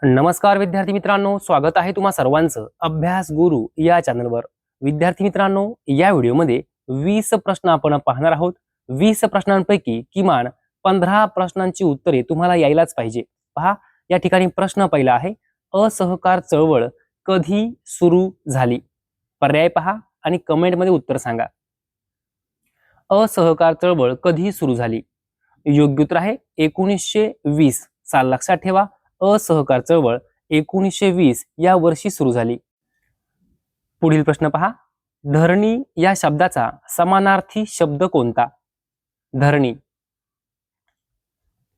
नमस्कार विद्यार्थी मित्रांनो, स्वागत आहे तुम्हा सर्वांचं अभ्यास गुरु या चॅनलवर। विद्यार्थी मित्रांनो, या व्हिडिओमध्ये 20 प्रश्न आपण पाहणार आहोत। 20 प्रश्नांपैकी किमान 15 प्रश्नांची उत्तरे तुम्हाला यायलाच पाहिजे। पहा, या ठिकाणी प्रश्न पहिला आहे, असहकार चळवळ कधी सुरू झाली? पर्याय पहा आणि कमेंटमध्ये उत्तर सांगा। असहकार चळवळ कधी सुरू झाली? योग्य उत्तर आहे 1920 साल। लक्षात ठेवा, असहकार चळवळ 1920 या वर्षी सुरू झाली। पुढील प्रश्न पहा, धरणी या शब्दाचा समानार्थी शब्द कोणता? धरणी।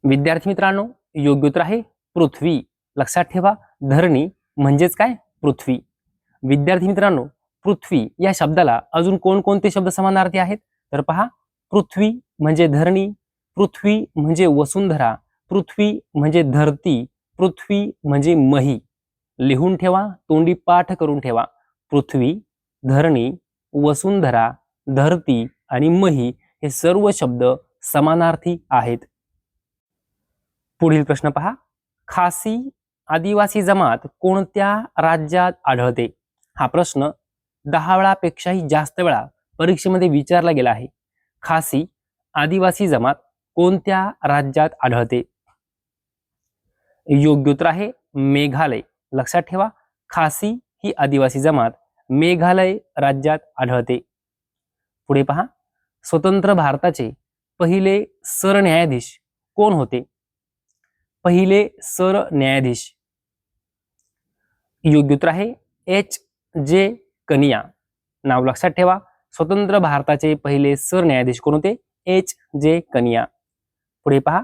विद्यार्थी मित्रांनो, योग्य उत्तर आहे पृथ्वी। लक्षात ठेवा, धरणी म्हणजेच काय? पृथ्वी। विद्यार्थी मित्रांनो, पृथ्वी या शब्दाला अजून कोणकोणते शब्द समानार्थी आहेत? तर पहा, पृथ्वी म्हणजे धरणी, पृथ्वी म्हणजे वसुंधरा, पृथ्वी म्हणजे धरती, पृथ्वी म्हणजे मही। लिहून ठेवा, तोंडी पाठ करून ठेवा। पृथ्वी, धरणी, वसुंधरा, धरती आणि मही हे सर्व शब्द समानार्थी आहेत। पुढील प्रश्न पहा, खासी आदिवासी जमात कोणत्या राज्यात आढळते? हा प्रश्न 10 वेळापेक्षाही जास्त वेळा परीक्षेमध्ये विचारला गेला आहे। खासी आदिवासी जमात कोणत्या राज्यात आढळते? योग्य उत्तर आहे मेघालय। लक्षात ठेवा, खासी ही आदिवासी जमात मेघालय राज्यात आढळते। पुढे पहा, स्वतंत्र भारताचे पहिले सरन्यायाधीश कोण होते? पहिले सरन्यायाधीश। योग्य उत्तर आहे H.J. कनिया। नाव लक्षात ठेवा, स्वतंत्र भारताचे पहिले सरन्यायाधीश कोण होते? H.J. कनिया। पुढे पहा,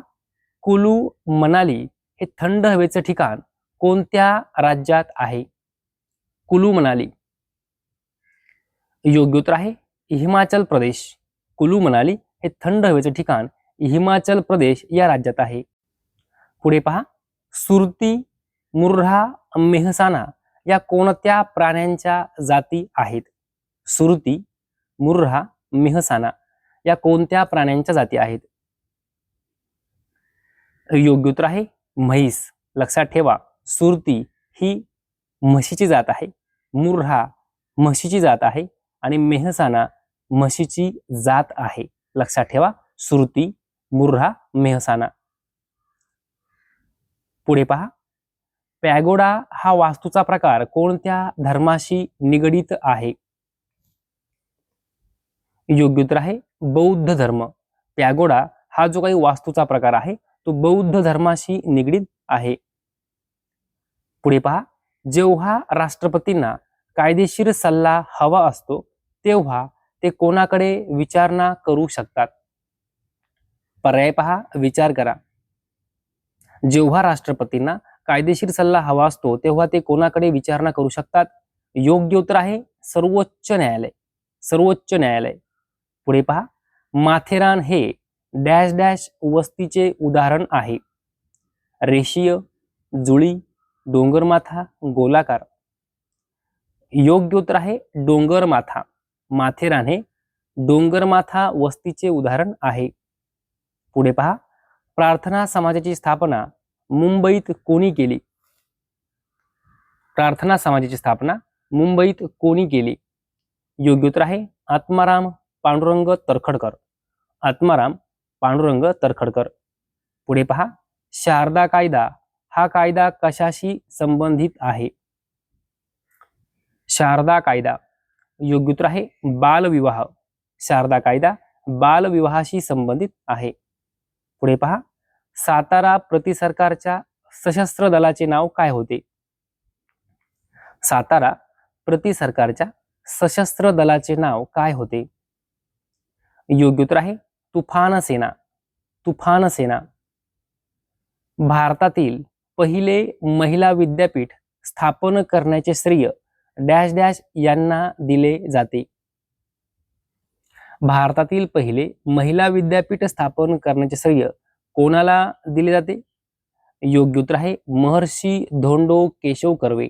कुलू मनाली हे थंड हवेचे ठिकाण कोणत्या राज्यात आहे? कुलू मनाली। योग्य उत्तर आहे हिमाचल प्रदेश। कुलू मनाली हे थंड हवेचे ठिकाण हिमाचल प्रदेश या राज्यात आहे। पुढे पहा, सुरती, मुर्हा, मेहसाणा या कोणत्या प्राण्यांच्या जाती आहेत? सुरती, मुर्हा, मेहसाणा या कोणत्या प्राण्यांच्या जाती आहेत? योग्य उत्तर आहे म्हैस। लक्षात ठेवा, सुरती ही म्हशीची जात आहे, मुर्हा म्हशीची जात आहे आणि मेहसाणा म्हशीची जात आहे। लक्षात ठेवा, सुरती, मुर्हा, मेहसाणा। पुढे पहा, पॅगोडा हा वास्तूचा प्रकार कोणत्या धर्माशी निगडित आहे? योग्य उत्तर आहे बौद्ध धर्म। पॅगोडा हा जो काही वास्तूचा प्रकार आहे तो बौद्ध धर्माशी निगडित आहे। पुढे पहा, जेव्हा राष्ट्रपतींना कायदेशीर सल्ला हवा असतो तेव्हा ते कोणाकडे विचारणा करू शकतात? पर्याय पहा, विचार करा। जेव्हा राष्ट्रपतींना कायदेशीर सल्ला हवा असतो तेव्हा ते कोणाकडे विचारणा करू शकतात? योग्य उत्तर आहे सर्वोच्च न्यायालय। सर्वोच्च न्यायालय। पुढे पहा, माथेरान हे डॅश डॅश वस्तीचे उदाहरण आहे? रेषीय, जुळी, डोंगरमाथा, गोलाकार। योग्य उत्तर आहे डोंगरमाथा। माथेरान हे डोंगरमाथा वस्तीचे उदाहरण आहे। पुढे पहा, प्रार्थना समाजाची स्थापना मुंबईत कोणी केली? प्रार्थना समाजाची स्थापना मुंबईत कोणी केली? योग्य उत्तर आहे आत्माराम पांडुरंग तरखडकर। आत्माराम पांडुरंग तरखडकर। पुढे पहा, शारदा कायदा हा कायदा कशाशी संबंधित आहे? शारदा कायदा। योग्य उत्तर आहे बालविवाह। शारदा कायदा बालविवाहाशी संबंधित आहे। पुढे पहा, सातारा प्रतिसरकारच्या सशस्त्र दलाचे नाव काय होते? सातारा प्रतिसरकारच्या सशस्त्र दलाचे नाव काय होते? योग्य उत्तर आहे तुफान सेना। तुफान सेना। भारतातील पहिले महिला विद्यापीठ स्थापन करण्याचे श्रेय डॅश डॅश यांना दिले जाते? भारतातील पहिले महिला विद्यापीठ स्थापन करण्याचे श्रेय कोणाला दिले जाते? योग्य उत्तर आहे महर्षी धोंडो केशव कर्वे।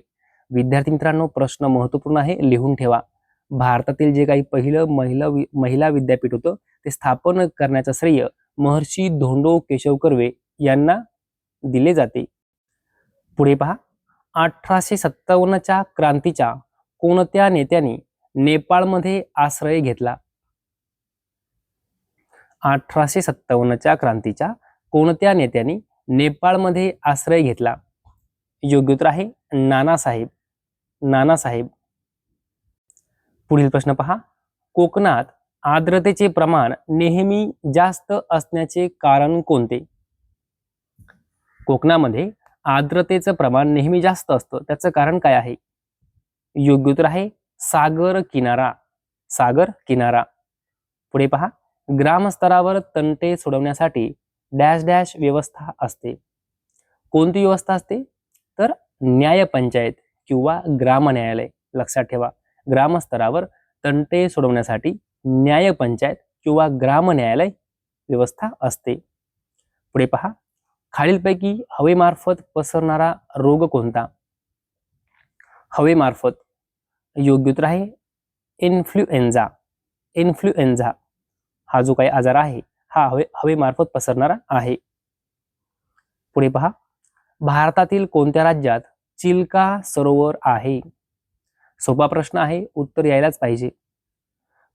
विद्यार्थी मित्रांनो, प्रश्न महत्त्वपूर्ण आहे, लिहून ठेवा। भारतातील जे काही पहिलं महिला विद्यापीठ होतं ते स्थापन करण्याचं श्रेय महर्षी धोंडो केशव कर्वे यांना दिले जाते। पुढे पहा, 1857च्या क्रांतीच्या कोणत्या नेत्याने नेपाळमध्ये आश्रय घेतला? 1857च्या क्रांतीच्या कोणत्या नेत्याने नेपाळमध्ये आश्रय घेतला? योग्य उत्तर आहे नानासाहेब. नानासाहेब. पुढील प्रश्न पहा, कोकणात आर्द्रतेचे प्रमाण नेहमी जास्त असण्याचे कारण कोणते? कोकणामध्ये आर्द्रतेचं प्रमाण नेहमी जास्त असतं, त्याचं कारण काय आहे? योग्य उत्तर आहे सागर किनारा. सागर किनारा. पुढे पहा, ग्रामस्तरावर तंटे सोडवण्यासाठी डॅश डॅश व्यवस्था असते. कोणती व्यवस्था असते? तर न्यायपंचायत किंवा ग्राम न्यायालय. लक्षात ठेवा, ग्रामस्तरावर तंटे सोडवण्यासाठी न्यायपंचायत किंवा ग्राम न्यायालय व्यवस्था असते. पुढे पहा, खालीलपैकी हवेमार्फत पसरणारा रोग कोणता? हवेमार्फत. योग्य उत्तर आहे इन्फ्लुएन्झा. इन्फ्लुएन्झा हा जो काही आजार आहे हा हवेमार्फत पसरणारा आहे. पुढे पहा, भारतातील कोणत्या राज्यात चिल्का सरोवर आहे? सोपा प्रश्न आहे, उत्तर यायलाच पाहिजे.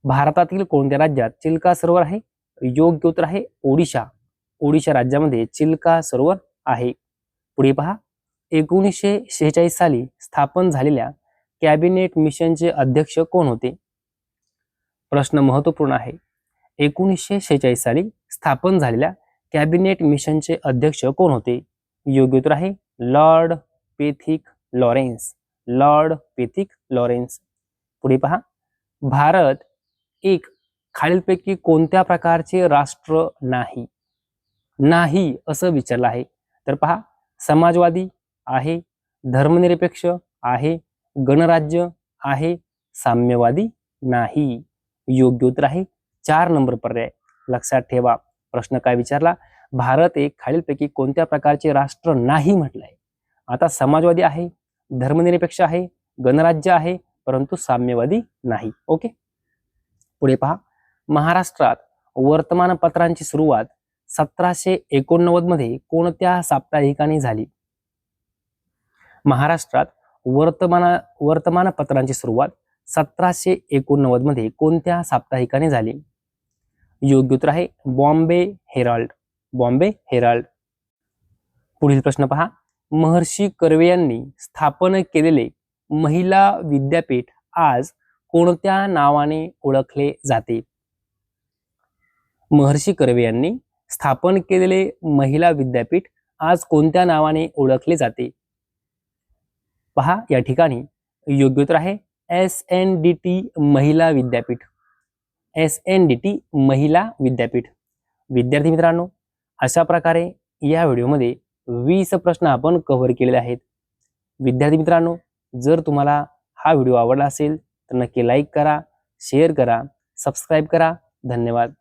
भारतातील कोणत्या राज्यात चिल्का सरोवर आहे? योग्य उत्तर आहे ओडिशा. ओडिशा राज्यामध्ये चिल्का सरोवर आहे. पुढे पहा, 1946 साली स्थापन झालेल्या कॅबिनेट मिशनचे अध्यक्ष कोण होते? प्रश्न महत्वपूर्ण आहे. 1946 साली स्थापन झालेल्या कॅबिनेट मिशनचे अध्यक्ष कोण होते? योग्य उत्तर आहे Lord Pethick Lawrence. Lord Pethick Lawrence. पुढे पहा, भारत एक खालीलपैकी कोणत्या प्रकारचे राष्ट्र नाही? नाही असं विचारलं आहे. तर पहा, समाजवादी आहे, धर्मनिरपेक्ष आहे, गणराज्य आहे, साम्यवादी नाही. योग्य उत्तर आहे 4 नंबर पर्याय. लक्षात ठेवा, प्रश्न काय विचारला? भारत एक खालीलपैकी कोणत्या प्रकारचे राष्ट्र नाही म्हटलंय. आता समाजवादी आहे, धर्मनिरपेक्ष आहे, गणराज्य आहे, परंतु साम्यवादी नाही. ओके. पुढे पहा, महाराष्ट्रात वर्तमानपत्रांची सुरुवात 1789 मध्ये कोणत्या साप्ताहिकाने झाली? महाराष्ट्रात वर्तमानपत्रांची सुरुवात 1789 मध्ये कोणत्या साप्ताहिकाने झाली? योग्य उत्तर आहे बॉम्बे हेराल्ड. बॉम्बे हेराल्ड. पुढील प्रश्न पहा, महर्षी कर्वे यांनी स्थापन केलेले महिला विद्यापीठ आज कोणत्या नावाने ओळखले जाते? महर्षी कर्वे यांनी स्थापन केलेले महिला विद्यापीठ आज कोणत्या नावाने ओळखले जाते? पहा, या ठिकाणी योग्य उत्तर आहे SNDT महिला विद्यापीठ. SNDT महिला विद्यापीठ. विद्यार्थी मित्रांनो, अशा प्रकारे या व्हिडिओमध्ये 20 प्रश्न आपण कव्हर केलेले आहेत. विद्यार्थी मित्रांनो, जर तुम्हाला हा व्हिडिओ आवडला असेल तर नक्की लाईक करा, शेअर करा, सबस्क्राईब करा. धन्यवाद.